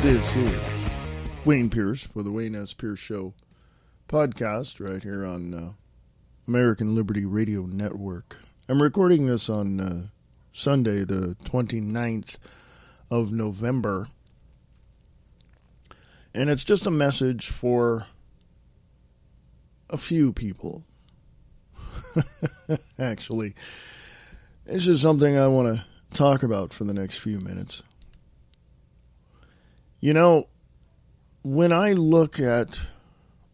This is Wayne Pierce for the Wayne S. Pierce Show podcast right here on American Liberty Radio Network. I'm recording this on Sunday, the 29th of November. And it's just a message for a few people. Actually, this is something I want to talk about for the next few minutes. You know, when I look at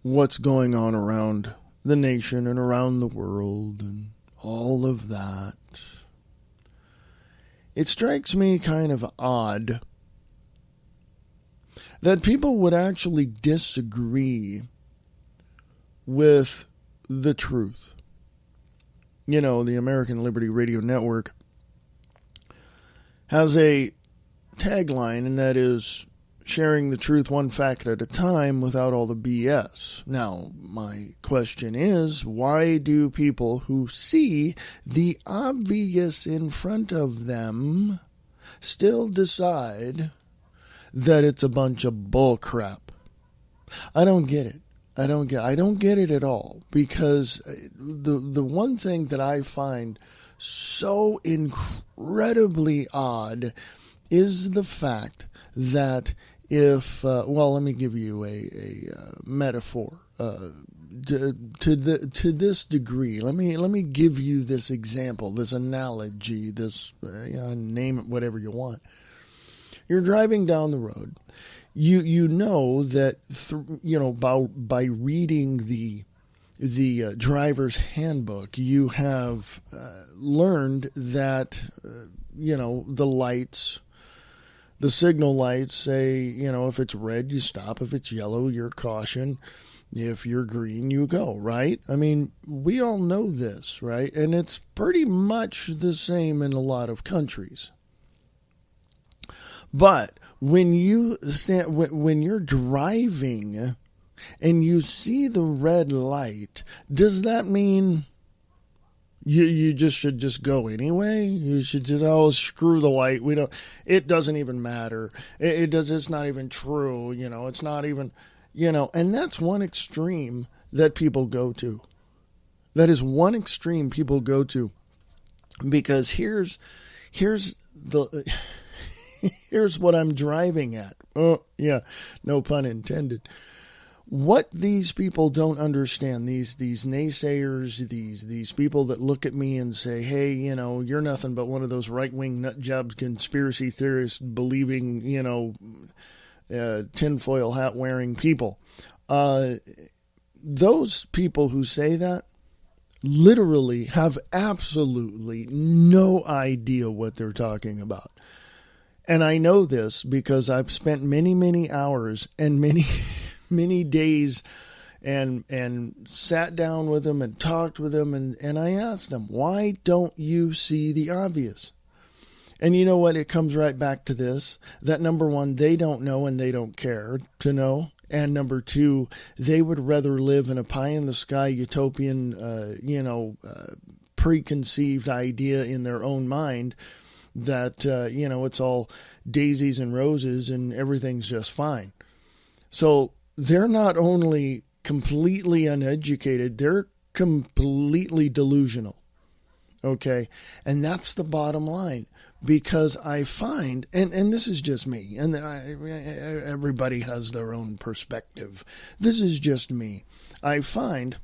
what's going on around the nation and around the world and all of that, it strikes me kind of odd that people would actually disagree with the truth. You know, the American Liberty Radio Network has a tagline, and that is sharing the truth one fact at a time without all the BS. Now, my question is, why do people who see the obvious in front of them still decide that it's a bunch of bull crap? I don't get it. I don't get it at all, because the one thing that I find so incredibly odd is the fact that if, let me give you a metaphor to this degree. Let me give you this example, this analogy, this name it whatever you want. You're driving down the road. You know that by reading the driver's handbook, you have learned that the lights. The signal lights say, if it's red, you stop. If it's yellow, you're caution. If you're green, you go, right? I mean, we all know this, right? And it's pretty much the same in a lot of countries. But when you're driving and you see the red light, does that mean you just should just go anyway? You should just screw the light. It doesn't even matter. It's not even true. It's not even, and that's one extreme that people go to. That is one extreme people go to, because here's what I'm driving at. Oh yeah, no pun intended. What these people don't understand, these naysayers, these people that look at me and say, hey, you're nothing but one of those right-wing nutjobs, conspiracy theorists believing, tinfoil hat wearing people. Those people who say that literally have absolutely no idea what they're talking about. And I know this because I've spent many, many hours and many days and sat down with them and talked with them, and I asked them, why don't you see the obvious? And you know what? It comes right back to this, that number one, they don't know and they don't care to know. And number two, they would rather live in a pie-in-the-sky utopian, preconceived idea in their own mind that, it's all daisies and roses and everything's just fine. So they're not only completely uneducated, they're completely delusional. Okay? And that's the bottom line. Because I find, and this is just me, and everybody has their own perspective. This is just me. I find,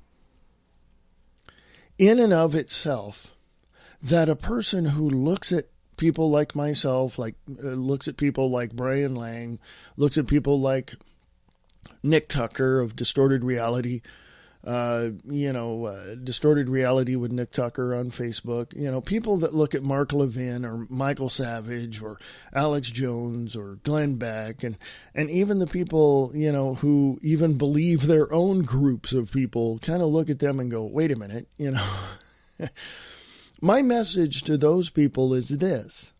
in and of itself, that a person who looks at people like myself, looks at people like Brian Lang, looks at people like Nick Tucker of Distorted Reality, Distorted Reality with Nick Tucker on Facebook, people that look at Mark Levin or Michael Savage or Alex Jones or Glenn Beck, and even the people, who even believe their own groups of people, kind of look at them and go, wait a minute, My message to those people is this: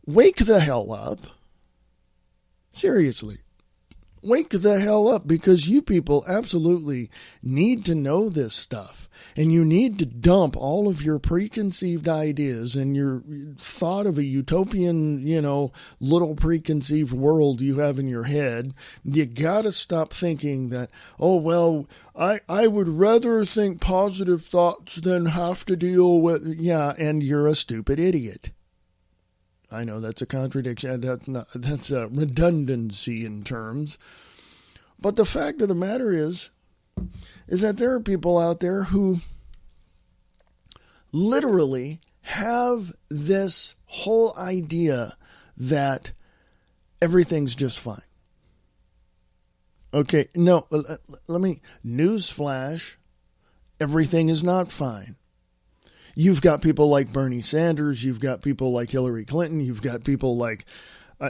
wake the hell up. Seriously. Wake the hell up, because you people absolutely need to know this stuff. And you need to dump all of your preconceived ideas and your thought of a utopian, little preconceived world you have in your head. You got to stop thinking that, oh, well, I would rather think positive thoughts than have to deal with, and you're a stupid idiot. I know that's a contradiction. That's a redundancy in terms. But the fact of the matter is that there are people out there who literally have this whole idea that everything's just fine. Okay, no, let me, newsflash, everything is not fine. You've got people like Bernie Sanders, you've got people like Hillary Clinton, you've got people like,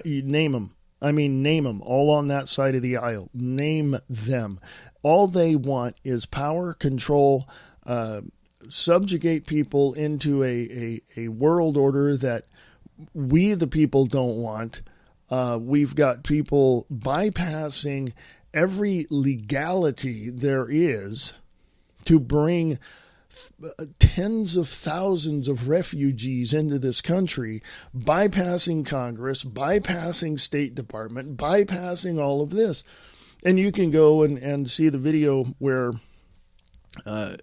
you name them. Name them, all on that side of the aisle. Name them. All they want is power, control, subjugate people into a world order that we, the people, don't want. We've got people bypassing every legality there is to bring tens of thousands of refugees into this country, bypassing Congress, bypassing State Department, bypassing all of this. And you can go and see the video where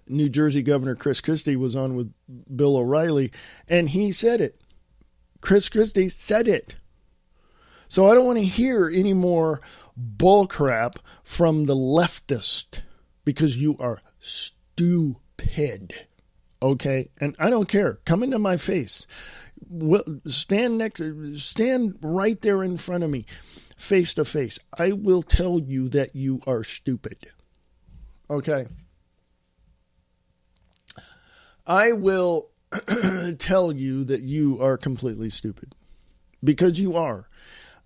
New Jersey Governor Chris Christie was on with Bill O'Reilly, and he said it. Chris Christie said it. So I don't want to hear any more bullcrap from the leftist, because you are stupid. Okay? And I don't care. Come into my face. Stand right there in front of me, face to face. I will tell you that you are stupid. Okay? I will tell you that you are completely stupid, because you are.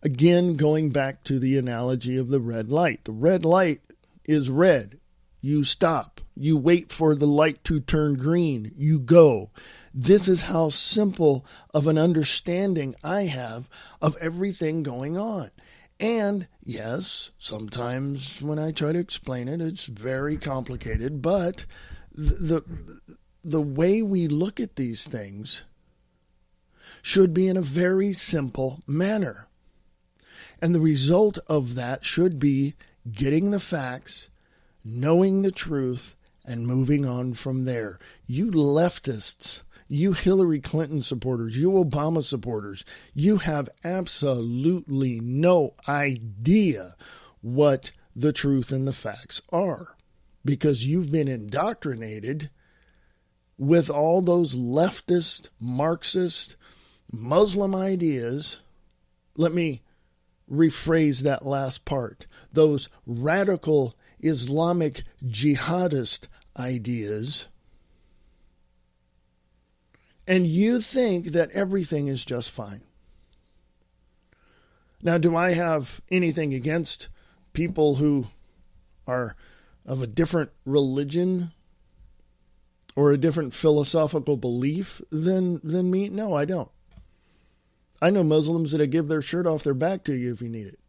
Again, going back to the analogy of the red light. The red light is red. You stop. You wait for the light to turn green. You go. This is how simple of an understanding I have of everything going on. And yes, sometimes when I try to explain it, it's very complicated, but the way we look at these things should be in a very simple manner. And the result of that should be getting the facts, knowing the truth, and moving on from there. You leftists, you Hillary Clinton supporters, you Obama supporters, you have absolutely no idea what the truth and the facts are, because you've been indoctrinated with all those leftist, Marxist, Muslim ideas. Let me rephrase that last part. Those radical Islamic jihadist ideas. And you think that everything is just fine. Now, do I have anything against people who are of a different religion or a different philosophical belief than me? No, I don't. I know Muslims that'll give their shirt off their back to you if you need it.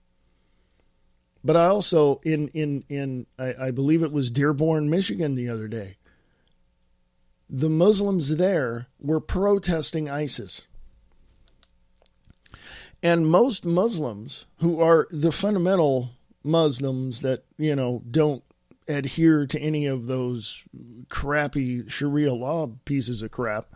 But I also, I believe it was Dearborn, Michigan the other day, the Muslims there were protesting ISIS. And most Muslims who are the fundamental Muslims that, don't adhere to any of those crappy Sharia law pieces of crap,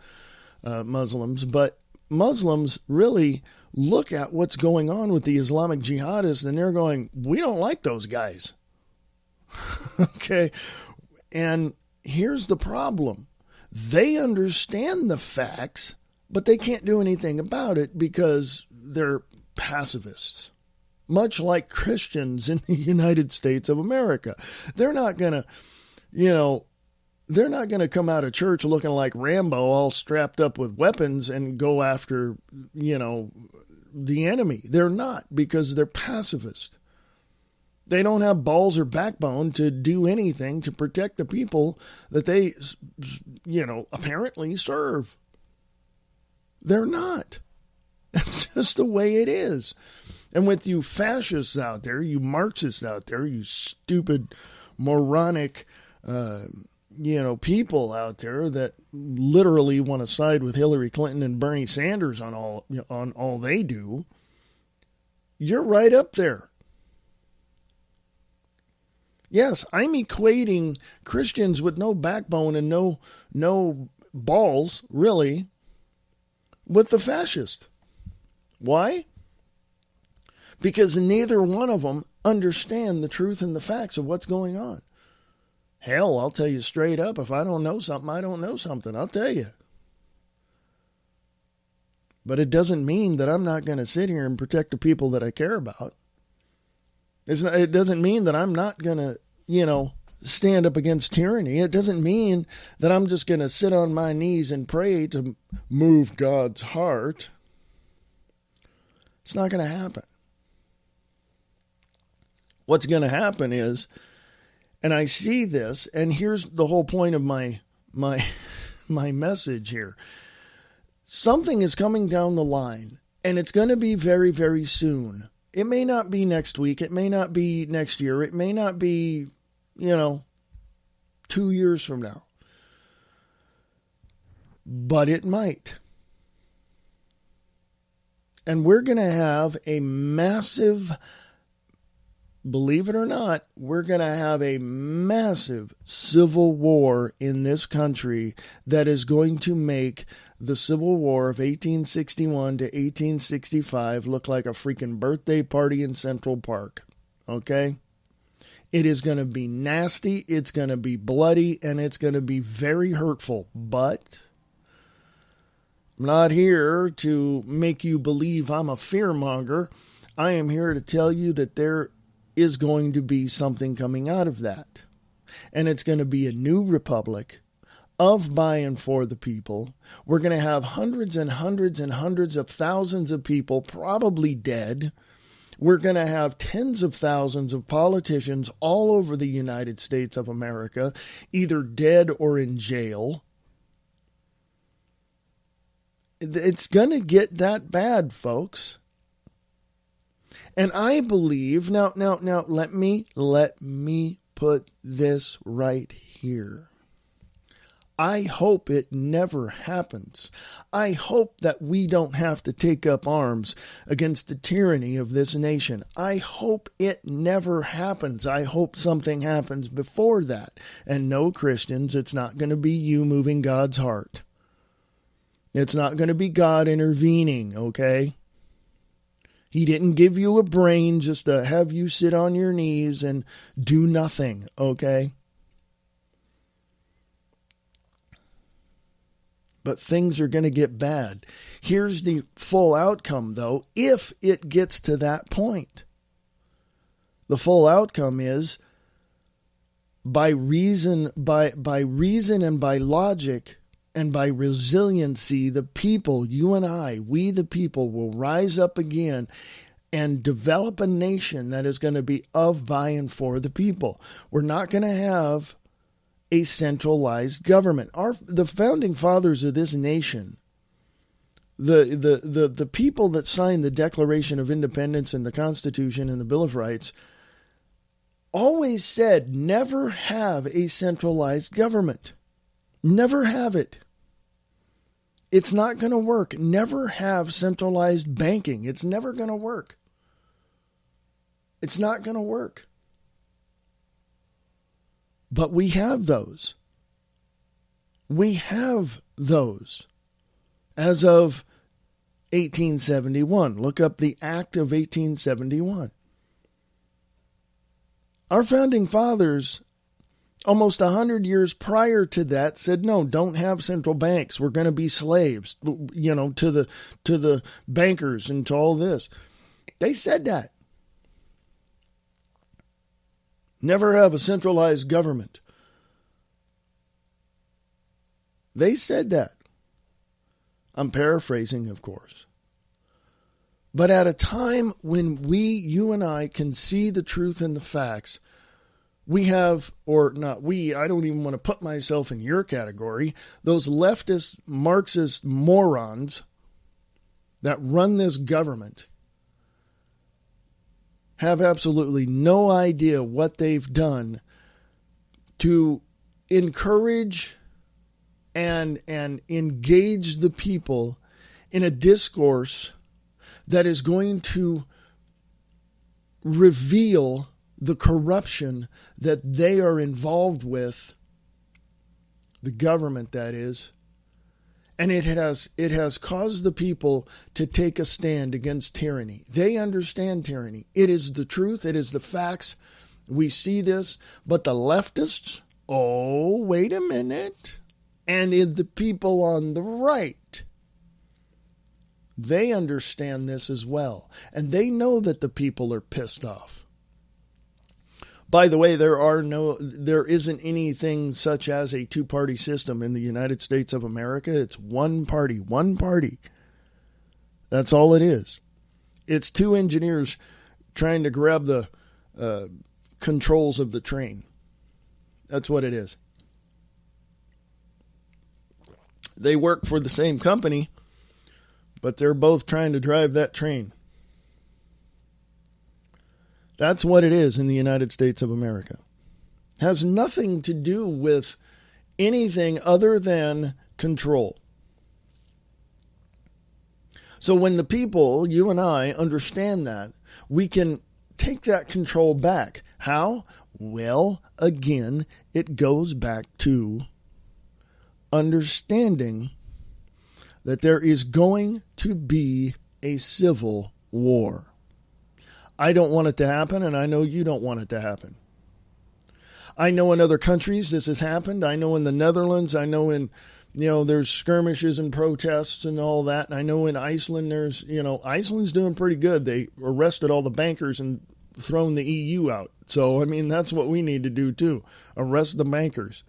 Muslims, but Muslims really look at what's going on with the Islamic jihadists and they're going, we don't like those guys. Okay. And here's the problem. They understand the facts, but they can't do anything about it because they're pacifists. Much like Christians in the United States of America. They're not going to, they're not going to come out of church looking like Rambo, all strapped up with weapons and go after, the enemy. They're not, because they're pacifist. They don't have balls or backbone to do anything to protect the people that they, apparently serve. They're not. That's just the way it is. And with you fascists out there, you Marxists out there, you stupid, moronic, people out there that literally want to side with Hillary Clinton and Bernie Sanders on all they do, you're right up there. Yes, I'm equating Christians with no backbone and no balls, really, with the fascist. Why? Because neither one of them understand the truth and the facts of what's going on. Hell, I'll tell you straight up, if I don't know something, I don't know something. I'll tell you. But it doesn't mean that I'm not going to sit here and protect the people that I care about. It doesn't mean that I'm not going to, stand up against tyranny. It doesn't mean that I'm just going to sit on my knees and pray to move God's heart. It's not going to happen. What's going to happen is, and I see this, and here's the whole point of my message here. Something is coming down the line, and it's going to be very, very soon. It may not be next week. It may not be next year. It may not be, 2 years from now. But it might. And we're going to have a massive, believe it or not, we're going to have a massive civil war in this country that is going to make the Civil War of 1861 to 1865 look like a freaking birthday party in Central Park. Okay? It is going to be nasty, it's going to be bloody, and it's going to be very hurtful. But I'm not here to make you believe I'm a fearmonger. I am here to tell you that there is going to be something coming out of that. And it's going to be a new republic of by and for the people. We're going to have hundreds and hundreds and hundreds of thousands of people probably dead. We're going to have tens of thousands of politicians all over the United States of America, either dead or in jail. It's going to get that bad, folks. And I believe, now, let me put this right here. I hope it never happens. I hope that we don't have to take up arms against the tyranny of this nation. I hope it never happens. I hope something happens before that. And no, Christians, it's not going to be you moving God's heart. It's not going to be God intervening, okay? He didn't give you a brain just to have you sit on your knees and do nothing, okay? But things are going to get bad. Here's the full outcome, though, if it gets to that point. The full outcome is by reason and by logic and by resiliency, the people, you and I, we the people, will rise up again and develop a nation that is going to be of, by, and for the people. We're not going to have a centralized government. The founding fathers of this nation, the people that signed the Declaration of Independence and the Constitution and the Bill of Rights, always said never have a centralized government. Never have it. It's not going to work. Never have centralized banking. It's never going to work. It's not going to work. But we have those. We have those. As of 1871. Look up the Act of 1871. Our founding fathers, almost 100 years prior to that, said, no, don't have central banks. We're going to be slaves, to the bankers and to all this. They said that. Never have a centralized government. They said that. I'm paraphrasing, of course. But at a time when you and I can see the truth and the facts, we have, or not we, I don't even want to put myself in your category, those leftist Marxist morons that run this government, have absolutely no idea what they've done to encourage and engage the people in a discourse that is going to reveal the corruption that they are involved with, the government that is, and it has caused the people to take a stand against tyranny. They understand tyranny. It is the truth. It is the facts. We see this, but the leftists, oh, wait a minute, and the people on the right, they understand this as well, and they know that the people are pissed off. By the way, there isn't anything such as a two-party system in the United States of America. It's one party. That's all it is. It's two engineers trying to grab the controls of the train. That's what it is. They work for the same company, but they're both trying to drive that train. That's what it is in the United States of America. Has nothing to do with anything other than control. So when the people, you and I, understand that, we can take that control back. How? Well, again, it goes back to understanding that there is going to be a civil war. I don't want it to happen, and I know you don't want it to happen. I know in other countries this has happened. I know in the Netherlands, I know in, there's skirmishes and protests and all that. And I know in Iceland, Iceland's doing pretty good. They arrested all the bankers and thrown the EU out. So, that's what we need to do too. Arrest the bankers.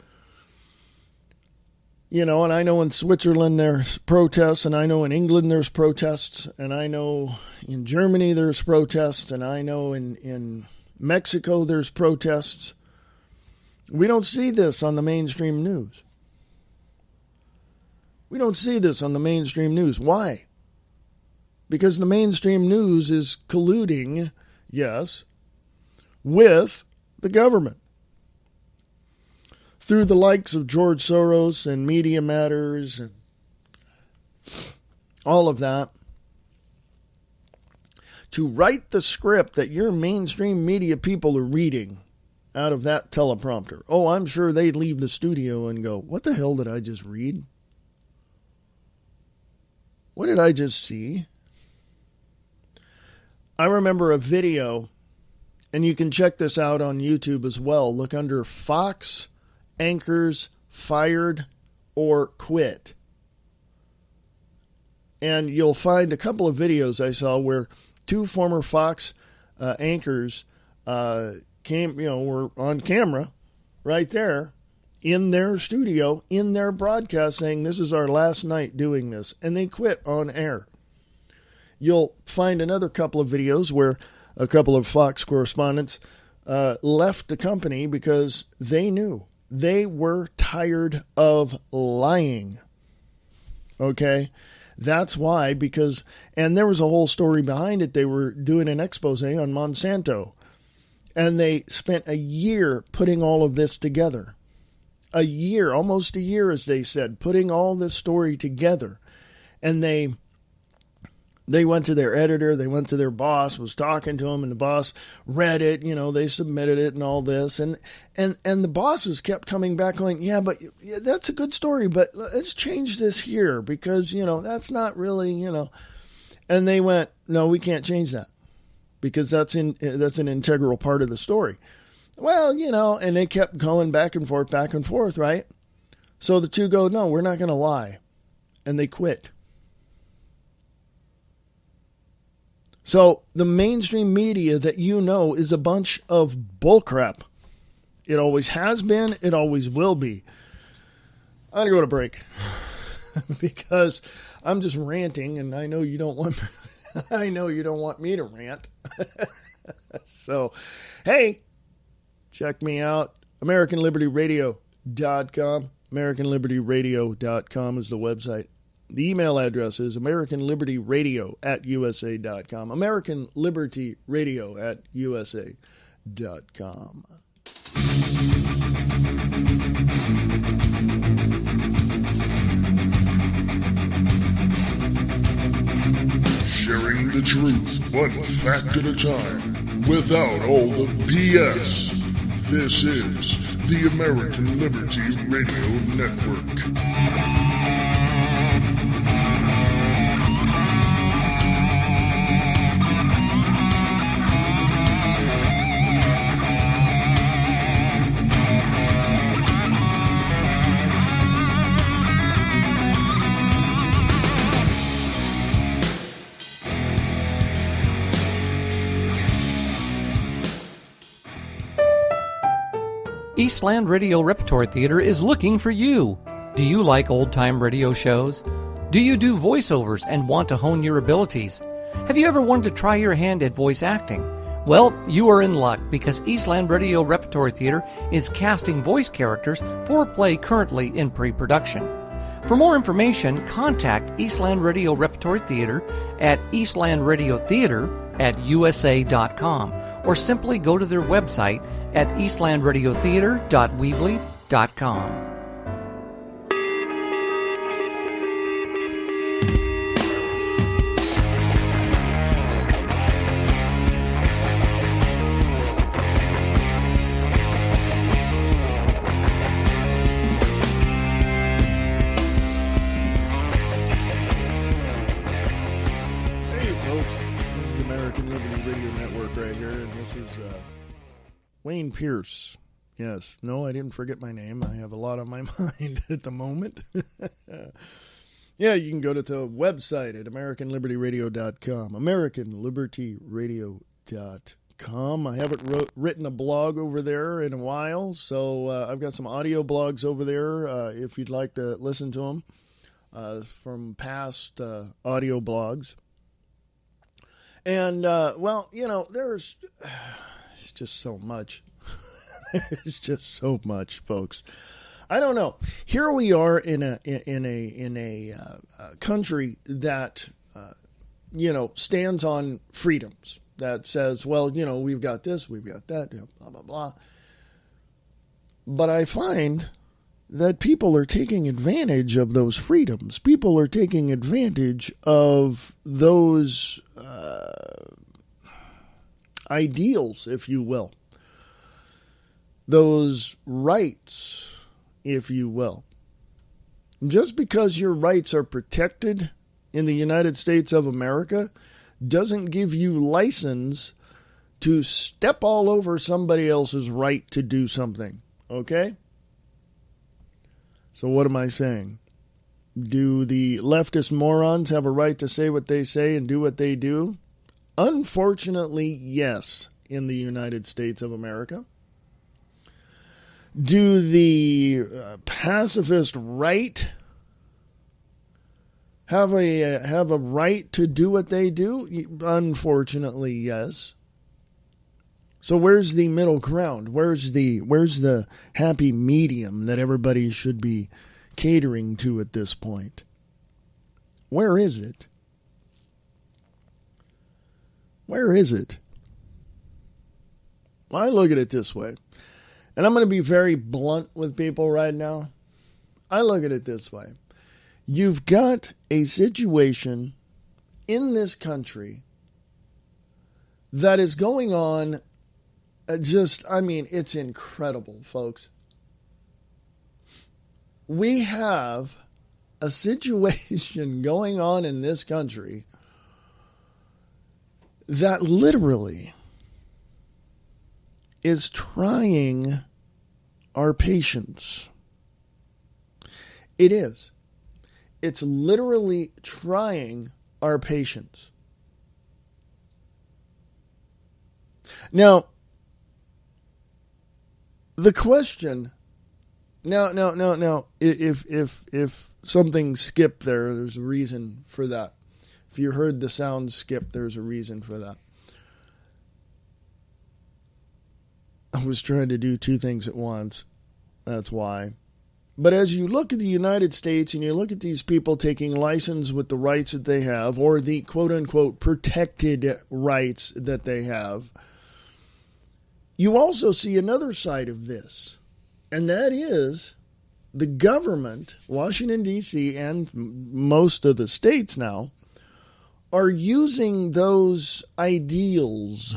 And I know in Switzerland there's protests, and I know in England there's protests, and I know in Germany there's protests, and I know in Mexico there's protests. We don't see this on the mainstream news. We don't see this on the mainstream news. Why? Because the mainstream news is colluding, yes, with the government. Through the likes of George Soros and Media Matters and all of that, to write the script that your mainstream media people are reading out of that teleprompter. Oh, I'm sure they'd leave the studio and go, what the hell did I just read? What did I just see? I remember a video, and you can check this out on YouTube as well. Look under Fox Anchors Fired or Quit. And you'll find a couple of videos I saw where two former Fox anchors were on camera right there in their studio, in their broadcast, saying, this is our last night doing this. And they quit on air. You'll find another couple of videos where a couple of Fox correspondents left the company because they knew. They were tired of lying. Okay? That's why, and there was a whole story behind it. They were doing an expose on Monsanto. And they spent a year putting all of this together. A year, almost a year, as they said, putting all this story together. And they went to their editor, they went to their boss, was talking to them, and the boss read it, they submitted it and all this. And the bosses kept coming back going, but that's a good story, but let's change this here because, that's not really, And they went, no, we can't change that because that's an integral part of the story. Well, and they kept going back and forth, right? So the two go, no, we're not going to lie. And they quit. So the mainstream media that is a bunch of bullcrap. It always has been. It always will be. I'm going to go to break because I'm just ranting, and I know you don't want me to rant. So, hey, check me out. AmericanLibertyRadio.com. AmericanLibertyRadio.com is the website. The email address is AmericanLibertyRadio@USA.com. AmericanLibertyRadio@USA.com. Sharing the truth, one fact at a time, without all the BS. This is the American Liberty Radio Network. Eastland Radio Repertory Theater is looking for you. Do you like old-time radio shows? Do you do voiceovers and want to hone your abilities? Have you ever wanted to try your hand at voice acting? Well, you are in luck because Eastland Radio Repertory Theater is casting voice characters for a play currently in pre-production. For more information, contact Eastland Radio Repertory Theater at eastlandradiotheater@usa.com or simply go to their website at eastlandradiotheater.weebly.com. Wayne Pierce. Yes. No, I didn't forget my name. I have a lot on my mind at the moment. Yeah, you can go to the website at AmericanLibertyRadio.com. AmericanLibertyRadio.com. I haven't written a blog over there in a while, so I've got some audio blogs over there if you'd like to listen to them from past audio blogs. And, well, you know, there's just so much. There's just so much, folks. I don't know. Here we are in a country that you know, stands on freedoms. That says, well, you know, we've got this, we've got that, you know, blah blah blah. But I find that people are taking advantage of those freedoms. People are taking advantage of those ideals, if you will. Those rights, if you will. Just because your rights are protected in the United States of America doesn't give you license to step all over somebody else's right to do something. Okay? So what am I saying? Do the leftist morons have a right to say what they say and do what they do? Unfortunately, yes, in the United States of America. Do the pacifist right have a right to do what they do? Unfortunately, yes. So where's the middle ground? Where's the happy medium that everybody should be catering to at this point? Where is it? Where is it? Well, I look at it this way. And I'm going to be very blunt with people right now. I look at it this way. You've got a situation in this country that is going on it's incredible, folks. We have a situation going on in this country that literally is trying our patience. It is. It's literally trying our patience. Now, the question, if something skipped there's a reason for that. If you heard the sound skip, there's a reason for that. I was trying to do two things at once. That's why. But as you look at the United States and you look at these people taking license with the rights that they have, or the quote-unquote protected rights that they have, you also see another side of this. And that is the government, Washington, D.C., and most of the states now, are using those ideals,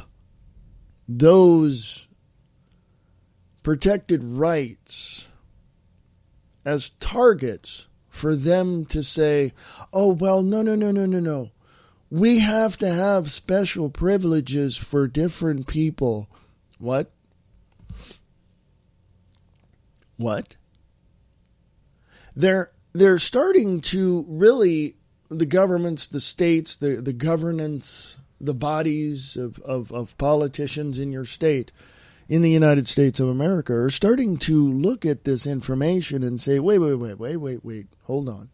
those protected rights, as targets for them to say, oh, well, no. We have to have special privileges for different people. What? They're starting to really, the governments, the states, the governance, the bodies of politicians in your state, in the United States of America, are starting to look at this information and say, wait, hold on.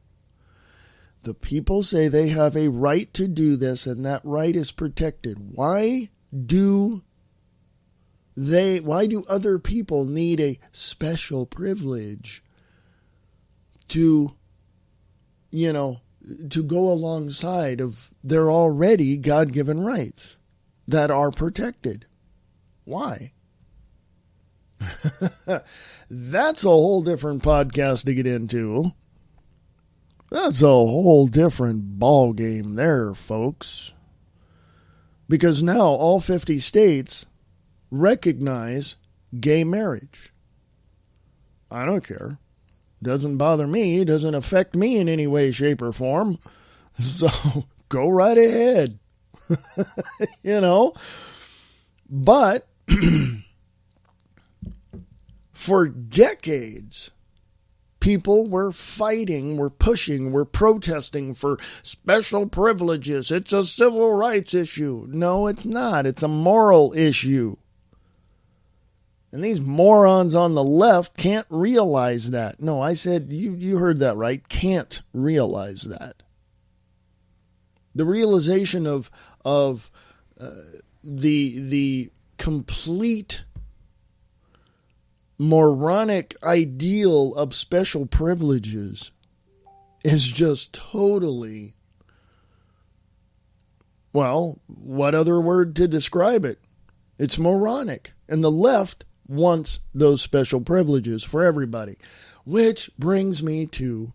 The people say they have a right to do this, and that right is protected. Why do other people need a special privilege to go alongside of their already God-given rights that are protected? Why? That's a whole different podcast to get into. That's a whole different ball game there, folks. Because now all 50 states recognize gay marriage. I don't care. Doesn't bother me. Doesn't affect me in any way, shape, or form. So go right ahead. But for decades, people were fighting, were pushing, were protesting for special privileges. It's a civil rights issue. No, it's not. It's a moral issue. And these morons on the left can't realize that. No, I said, you heard that right, can't realize that. The realization of the complete moronic ideal of special privileges is just totally, well, what other word to describe it? It's moronic. And the left wants those special privileges for everybody. Which brings me to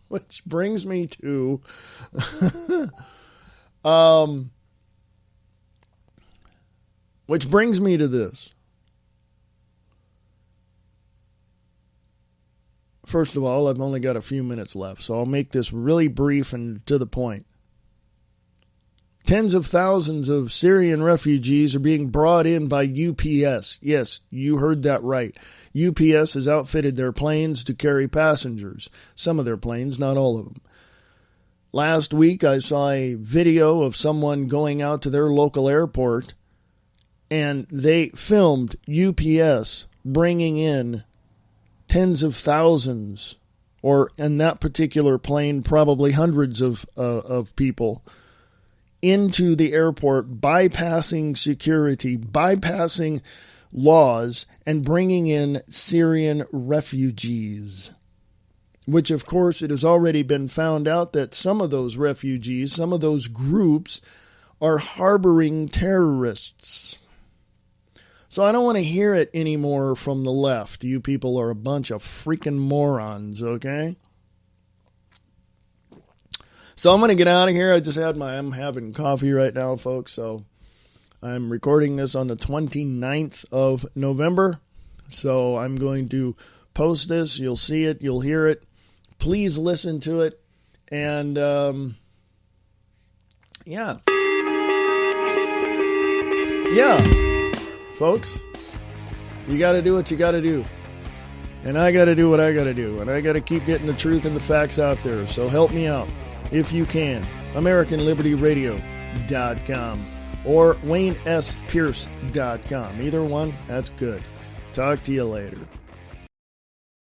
this. First of all, I've only got a few minutes left, so I'll make this really brief and to the point. Tens of thousands of Syrian refugees are being brought in by UPS. Yes, you heard that right. UPS has outfitted their planes to carry passengers. Some of their planes, not all of them. Last week, I saw a video of someone going out to their local airport, and they filmed UPS bringing in tens of thousands, or in that particular plane, probably hundreds of people, into the airport, bypassing security, bypassing laws, and bringing in Syrian refugees. Which, of course, it has already been found out that some of those refugees, some of those groups, are harboring terrorists. So I don't want to hear it anymore from the left. You people are a bunch of freaking morons, okay? So I'm going to get out of here. I'm having coffee right now, folks. So I'm recording this on the 29th of November. So I'm going to post this. You'll see it. You'll hear it. Please listen to it. And, yeah, folks, you got to do what you got to do. And I got to do what I got to do. And I got to keep getting the truth and the facts out there. So help me out if you can. AmericanLibertyRadio.com or WayneSPierce.com. Either one, that's good. Talk to you later.